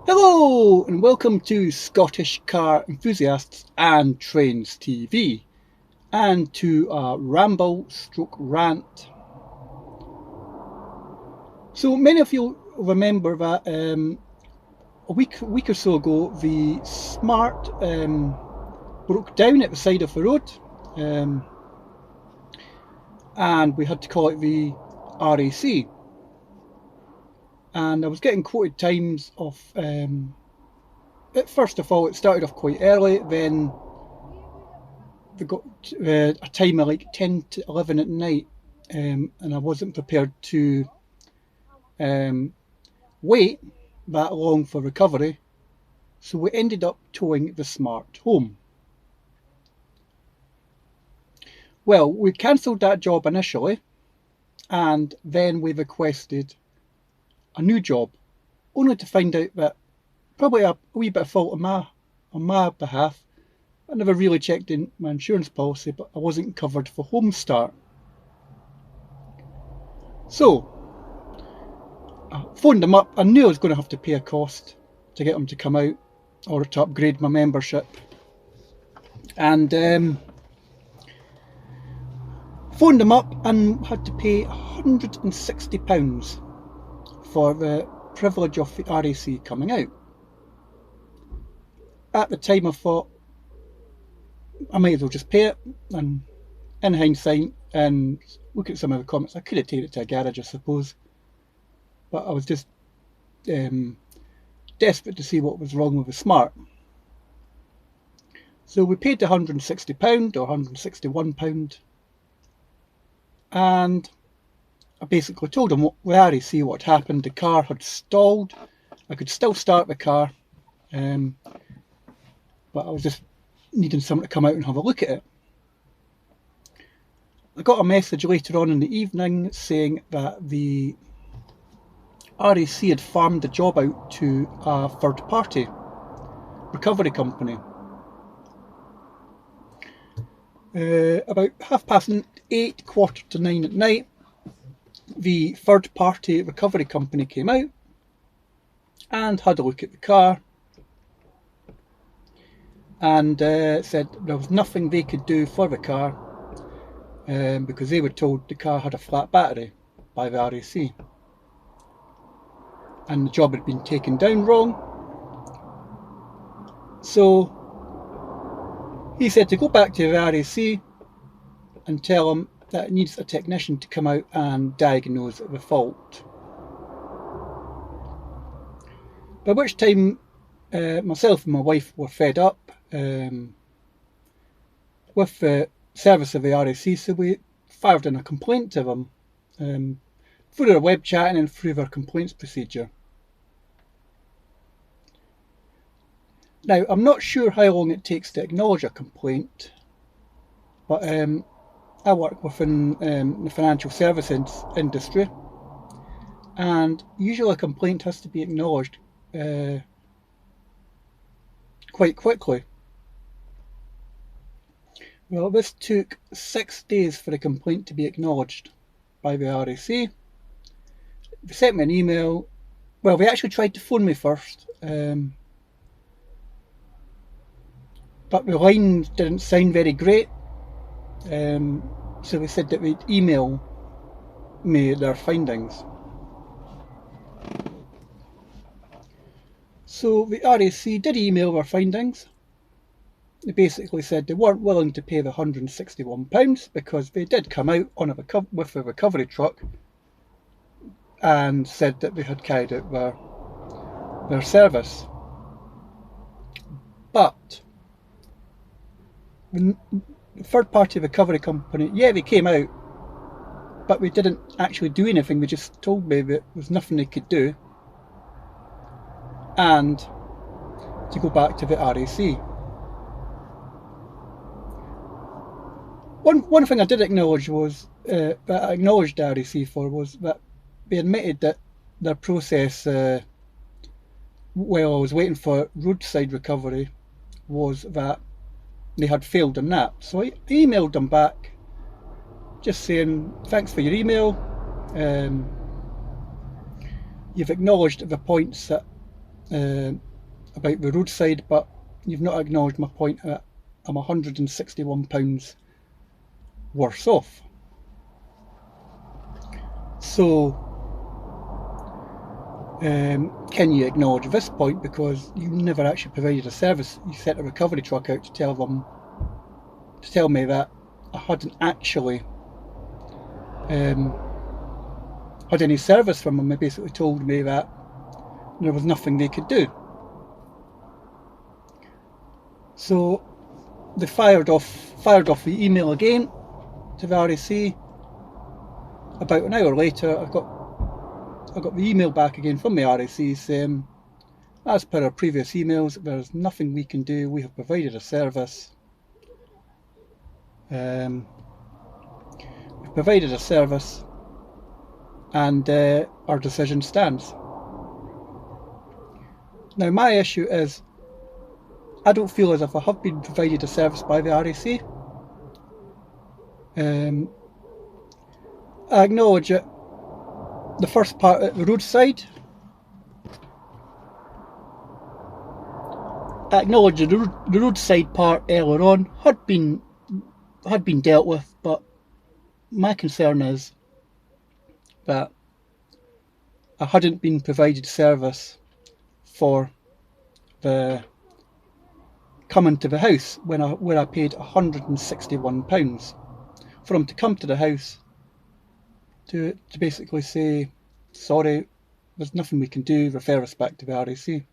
Hello and welcome to Scottish Car Enthusiasts and Trains TV and to Ramble stroke Rant. So many of you remember that a week or so ago the Smart broke down at the side of the road, and we had to call it the RAC. And I was getting quoted times of first of all, it started off quite early. Then they got a time of like 10 to 11 at night, and I wasn't prepared to wait that long for recovery, so we ended up towing the Smart home. Well, we cancelled that job initially, and then we requested a new job, only to find out that probably a wee bit of fault on my behalf. I never really checked in my insurance policy, but I wasn't covered for home start. So I phoned them up. I knew I was going to have to pay a cost to get them to come out or to upgrade my membership. And phoned them up and had to pay £160 for the privilege of the RAC coming out. At the time I thought I might as well just pay it, and in hindsight and look at some of the comments, I could have taken it to a garage, I suppose, but I was just desperate to see what was wrong with the Smart. So we paid the £160 or £161, and I basically told them with RAC what had happened. The car had stalled. I could still start the car, but I was just needing someone to come out and have a look at it. I got a message later on in the evening saying that the RAC had farmed the job out to a third party recovery company. About 8:30, 8:45 at night, the third party recovery company came out and had a look at the car and said there was nothing they could do for the car because they were told the car had a flat battery by the RAC and the job had been taken down wrong. So he said to go back to the RAC and tell them that it needs a technician to come out and diagnose the fault. By which time myself and my wife were fed up with the service of the RAC, so we fired in a complaint to them through their web chatting and through their complaints procedure. Now, I'm not sure how long it takes to acknowledge a complaint, but I work within the financial services industry, and usually a complaint has to be acknowledged quite quickly. Well, this took 6 days for the complaint to be acknowledged by the RAC. They sent me an email. Well, they actually tried to phone me first, but the line didn't sound very great. So they said that they'd email me their findings. So the RAC did email their findings. They basically said they weren't willing to pay the £161 because they did come out with a recovery truck and said that they had carried out their service. But the third party recovery company, they came out, but they didn't actually do anything. They just told me that there was nothing they could do and to go back to the RAC. One thing I did acknowledge was that I acknowledged the RAC for was that they admitted that their process while I was waiting for roadside recovery was that they had failed in that. So I emailed them back just saying thanks for your email. You've acknowledged the points that about the roadside, but you've not acknowledged my point that I'm £161 worse off. So can you acknowledge this point, because you never actually provided a service? You sent a recovery truck out to tell me that I hadn't actually had any service from them. They basically told me that there was nothing they could do. So they fired off the email again to the RAC. About an hour later, I got the email back again from the RAC saying, as per our previous emails, there's nothing we can do. We have provided a service. We've provided a service, and our decision stands. Now, my issue is, I don't feel as if I have been provided a service by the RAC. I acknowledge it. The first part at the roadside, I acknowledge the roadside part earlier on had been dealt with, but my concern is that I hadn't been provided service for the coming to the house where I paid £161 for him to come to the house to basically say, sorry, there's nothing we can do, refer us back to the RAC.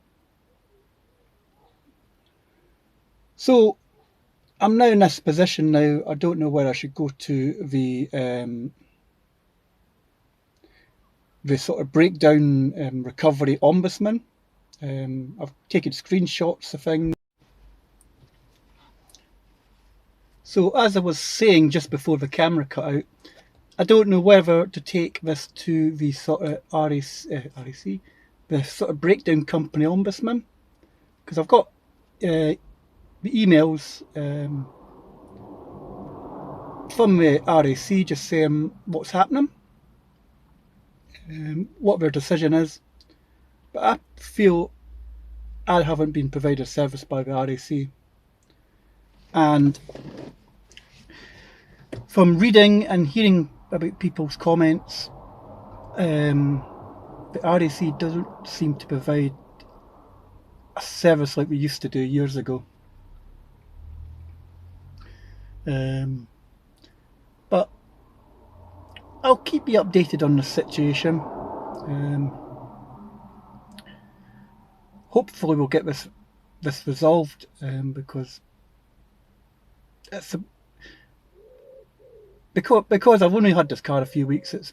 So I'm now in this position now. I don't know where I should go to the sort of breakdown recovery ombudsman. I've taken screenshots of things. So as I was saying just before the camera cut out, I don't know whether to take this to the sort of RAC, the sort of breakdown company ombudsman, because I've got the emails from the RAC just saying what's happening, what their decision is, but I feel I haven't been provided service by the RAC. And from reading and hearing about people's comments, the RAC doesn't seem to provide a service like we used to do years ago. But I'll keep you updated on the situation. Hopefully we'll get this resolved, because because I've only had this car a few weeks, it's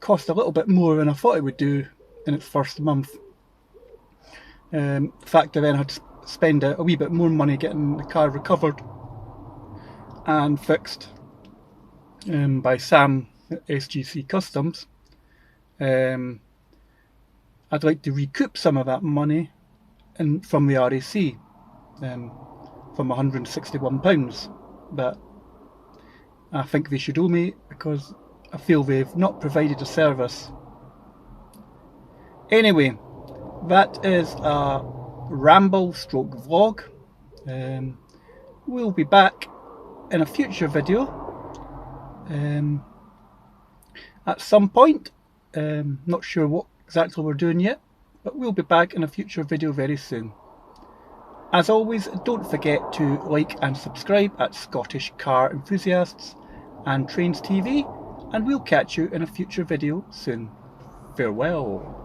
cost a little bit more than I thought it would do in its first month. In fact, I then had to spend a wee bit more money getting the car recovered and fixed by Sam at SGC Customs. I'd like to recoup some of that money from the RAC, from £161, but I think they should owe me, because I feel they've not provided a service. Anyway, that is a ramble stroke vlog. We'll be back in a future video at some point. Not sure what exactly we're doing yet, but we'll be back in a future video very soon. As always, don't forget to like and subscribe at Scottish Car Enthusiasts and Trains TV, and we'll catch you in a future video soon. Farewell.